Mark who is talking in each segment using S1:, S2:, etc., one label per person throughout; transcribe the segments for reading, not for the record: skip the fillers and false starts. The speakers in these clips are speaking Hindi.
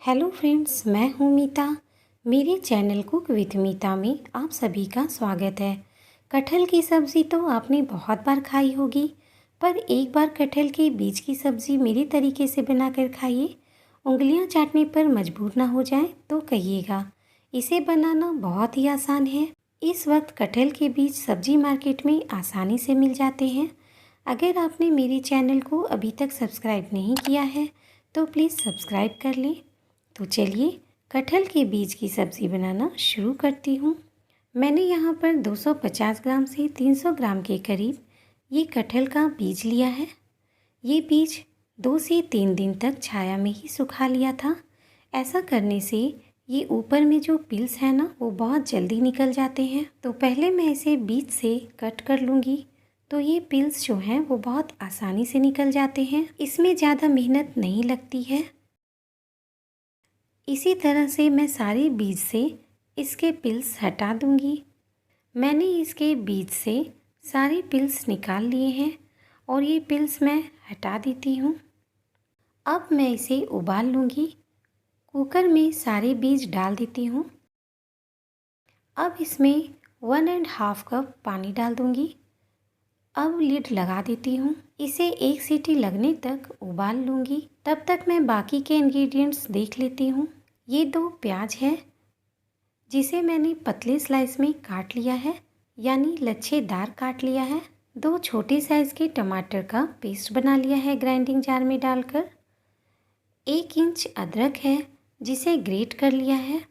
S1: हेलो फ्रेंड्स, मैं हूँ मीता। मेरे चैनल कुक विथ मीता में आप सभी का स्वागत है। कटहल की सब्ज़ी तो आपने बहुत बार खाई होगी, पर एक बार कटहल के बीज की सब्ज़ी मेरे तरीके से बनाकर खाइए। उंगलियां चाटने पर मजबूर ना हो जाए तो कहिएगा। इसे बनाना बहुत ही आसान है। इस वक्त कटहल के बीज सब्जी मार्केट में आसानी से मिल जाते हैं। अगर आपने मेरे चैनल को अभी तक सब्सक्राइब नहीं किया है तो प्लीज़ सब्सक्राइब कर लें। तो चलिए कटहल के बीज की सब्ज़ी बनाना शुरू करती हूँ। मैंने यहाँ पर 250 ग्राम से 300 ग्राम के करीब ये कटहल का बीज लिया है। ये बीज 2 से 3 दिन तक छाया में ही सुखा लिया था। ऐसा करने से ये ऊपर में जो पिल्स है ना, वो बहुत जल्दी निकल जाते हैं। तो पहले मैं इसे बीज से कट कर लूँगी, तो ये पिल्स जो हैं वो बहुत आसानी से निकल जाते हैं। इसमें ज़्यादा मेहनत नहीं लगती है। इसी तरह से मैं सारे बीज से इसके पिल्स हटा दूंगी। मैंने इसके बीज से सारे पिल्स निकाल लिए हैं और ये पिल्स मैं हटा देती हूँ। अब मैं इसे उबाल लूँगी। कुकर में सारे बीज डाल देती हूँ। अब इसमें 1.5 कप पानी डाल दूँगी। अब लिड लगा देती हूँ। इसे 1 सीटी लगने तक उबाल लूँगी। तब तक मैं बाकी के इंग्रेडिएंट्स देख लेती हूँ। ये 2 प्याज है जिसे मैंने पतले स्लाइस में काट लिया है, यानी लच्छेदार काट लिया है। 2 छोटे साइज़ के टमाटर का पेस्ट बना लिया है ग्राइंडिंग जार में डालकर। 1 इंच अदरक है जिसे ग्रेट कर लिया है।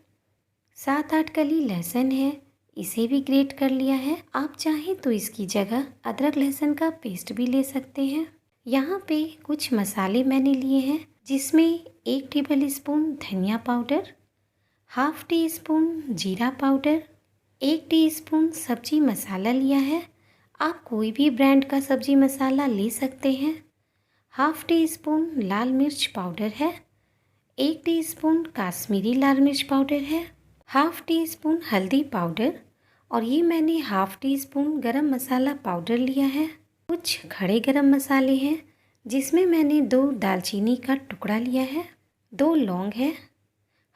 S1: 7-8 कली लहसुन है, इसे भी ग्रेट कर लिया है। आप चाहें तो इसकी जगह अदरक लहसुन का पेस्ट भी ले सकते हैं। यहाँ पे कुछ मसाले मैंने लिए हैं, जिसमें 1 टेबल स्पून धनिया पाउडर, हाफ टी स्पून जीरा पाउडर, 1 टीस्पून सब्जी मसाला लिया है। आप कोई भी ब्रांड का सब्जी मसाला ले सकते हैं। हाफ टी स्पून लाल मिर्च पाउडर है। 1 टीस्पून काश्मीरी लाल मिर्च पाउडर है। हाफ टी स्पून हल्दी पाउडर, और ये मैंने हाफ टी स्पून गरम मसाला पाउडर लिया है। कुछ खड़े गरम मसाले हैं, जिसमें मैंने 2 दालचीनी का टुकड़ा लिया है, 2 लौंग है,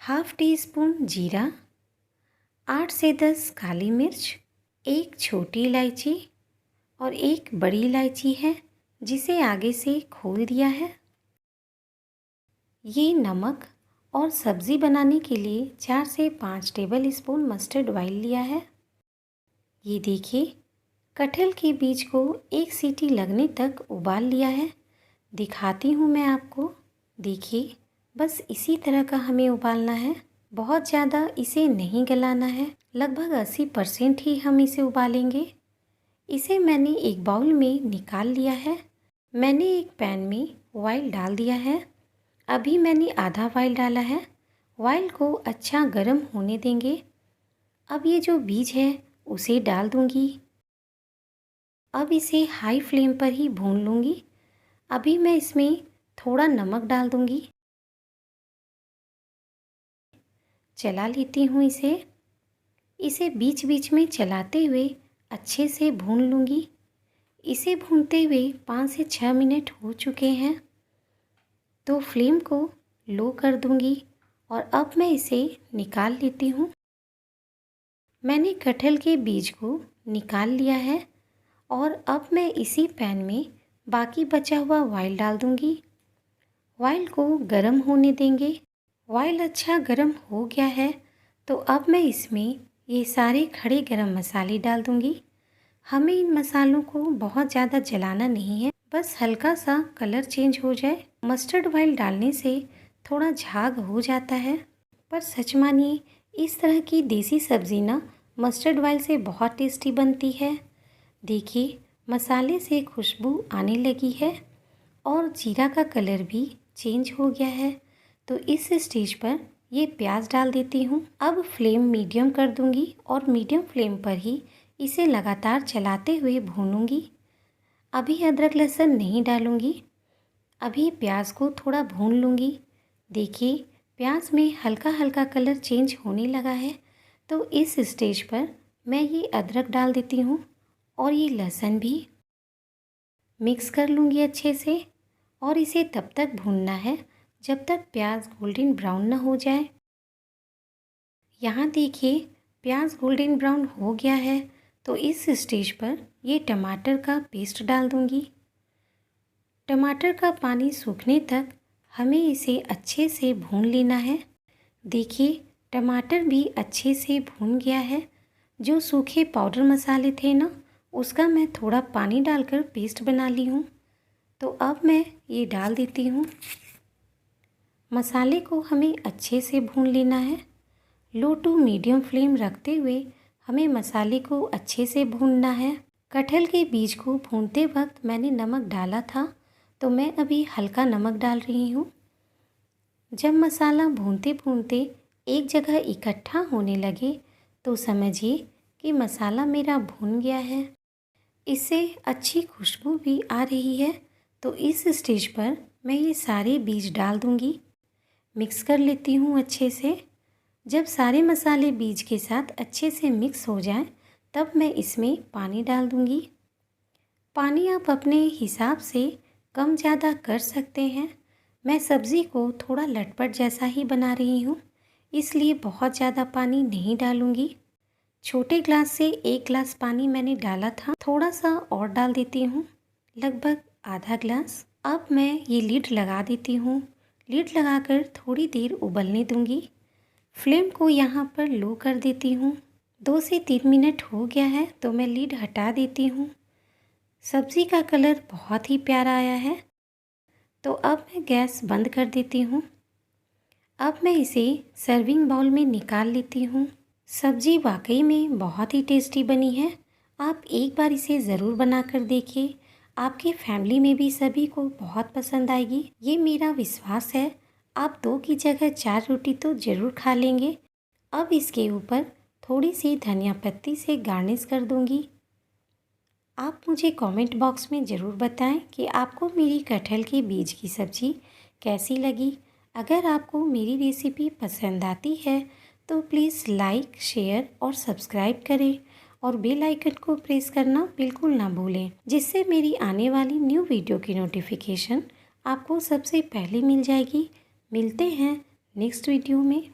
S1: हाफ टी स्पून जीरा, 8 से 10 काली मिर्च, 1 छोटी इलायची और 1 बड़ी इलायची है जिसे आगे से खोल दिया है। ये नमक और सब्ज़ी बनाने के लिए 4 से 5 टेबल स्पून मस्टर्ड ऑयल लिया है। ये देखिए, कटहल के बीज को 1 सीटी लगने तक उबाल लिया है। दिखाती हूँ मैं आपको। देखिए, बस इसी तरह का हमें उबालना है। बहुत ज़्यादा इसे नहीं गलाना है। लगभग 80% ही हम इसे उबालेंगे। इसे मैंने एक बाउल में निकाल लिया है। मैंने एक पैन में ऑयल डाल दिया है। अभी मैंने आधा ऑयल डाला है। ऑयल को अच्छा गर्म होने देंगे। अब ये जो बीज है उसे डाल दूंगी। अब इसे हाई फ्लेम पर ही भून लूँगी। अभी मैं इसमें थोड़ा नमक डाल दूंगी। चला लेती हूँ इसे बीच बीच में चलाते हुए अच्छे से भून लूँगी। इसे भूनते हुए 5 से 6 मिनट हो चुके हैं, तो फ्लेम को लो कर दूँगी और अब मैं इसे निकाल लेती हूँ। मैंने कटहल के बीज को निकाल लिया है और अब मैं इसी पैन में बाकी बचा हुआ ऑयल डाल दूँगी। ऑयल को गर्म होने देंगे। ऑयल अच्छा गर्म हो गया है, तो अब मैं इसमें ये सारे खड़े गरम मसाले डाल दूँगी। हमें इन मसालों को बहुत ज़्यादा जलाना नहीं है, बस हल्का सा कलर चेंज हो जाए। मस्टर्ड ऑयल डालने से थोड़ा झाग हो जाता है, पर सच मानिए इस तरह की देसी सब्ज़ी ना मस्टर्ड ऑयल से बहुत टेस्टी बनती है। देखिए, मसाले से खुशबू आने लगी है और जीरा का कलर भी चेंज हो गया है। तो इस स्टेज पर ये प्याज डाल देती हूँ। अब फ्लेम मीडियम कर दूँगी और मीडियम फ्लेम पर ही इसे लगातार चलाते हुए भूनूंगी। अभी अदरक लहसुन नहीं डालूंगी। अभी प्याज को थोड़ा भून लूँगी। देखिए, प्याज में हल्का हल्का कलर चेंज होने लगा है, तो इस स्टेज पर मैं ये अदरक डाल देती हूँ और ये लहसुन भी मिक्स कर लूँगी अच्छे से। और इसे तब तक भूनना है जब तक प्याज गोल्डन ब्राउन ना हो जाए। यहाँ देखिए प्याज गोल्डन ब्राउन हो गया है, तो इस स्टेज पर ये टमाटर का पेस्ट डाल दूँगी। टमाटर का पानी सूखने तक हमें इसे अच्छे से भून लेना है। देखिए टमाटर भी अच्छे से भून गया है। जो सूखे पाउडर मसाले थे ना, उसका मैं थोड़ा पानी डालकर पेस्ट बना ली हूँ। तो अब मैं ये डाल देती हूँ। मसाले को हमें अच्छे से भून लेना है। लो टू मीडियम फ्लेम रखते हुए हमें मसाले को अच्छे से भूनना है। कटहल के बीज को भूनते वक्त मैंने नमक डाला था, तो मैं अभी हल्का नमक डाल रही हूँ। जब मसाला भूनते भूनते एक जगह इकट्ठा होने लगे तो समझिए कि मसाला मेरा भून गया है। इससे अच्छी खुशबू भी आ रही है। तो इस स्टेज पर मैं ये सारे बीज डाल दूँगी। मिक्स कर लेती हूँ अच्छे से। जब सारे मसाले बीज के साथ अच्छे से मिक्स हो जाएं, तब मैं इसमें पानी डाल दूँगी। पानी आप अपने हिसाब से कम ज़्यादा कर सकते हैं। मैं सब्ज़ी को थोड़ा लटपट जैसा ही बना रही हूँ, इसलिए बहुत ज़्यादा पानी नहीं डालूँगी। छोटे ग्लास से 1 ग्लास पानी मैंने डाला था, थोड़ा सा और डाल देती हूँ, लगभग आधा ग्लास। अब मैं ये लीड लगा देती हूँ। लीड लगाकर थोड़ी देर उबलने दूँगी। फ्लेम को यहाँ पर लो कर देती हूँ। 2 से 3 मिनट हो गया है, तो मैं लीड हटा देती हूँ। सब्ज़ी का कलर बहुत ही प्यारा आया है। तो अब मैं गैस बंद कर देती हूँ। अब मैं इसे सर्विंग बाउल में निकाल लेती हूँ। सब्ज़ी वाकई में बहुत ही टेस्टी बनी है। आप एक बार इसे ज़रूर बनाकर देखिए। आपके फैमिली में भी सभी को बहुत पसंद आएगी, ये मेरा विश्वास है। आप 2 की जगह 4 रोटी तो ज़रूर खा लेंगे। अब इसके ऊपर थोड़ी सी धनिया पत्ती से गार्निश कर दूँगी। आप मुझे कमेंट बॉक्स में ज़रूर बताएं कि आपको मेरी कटहल के बीज की सब्ज़ी कैसी लगी। अगर आपको मेरी रेसिपी पसंद आती है तो प्लीज़ लाइक, शेयर और सब्सक्राइब करें और बेल आइकन को प्रेस करना बिल्कुल ना भूलें, जिससे मेरी आने वाली न्यू वीडियो की नोटिफिकेशन आपको सबसे पहले मिल जाएगी। मिलते हैं नेक्स्ट वीडियो में।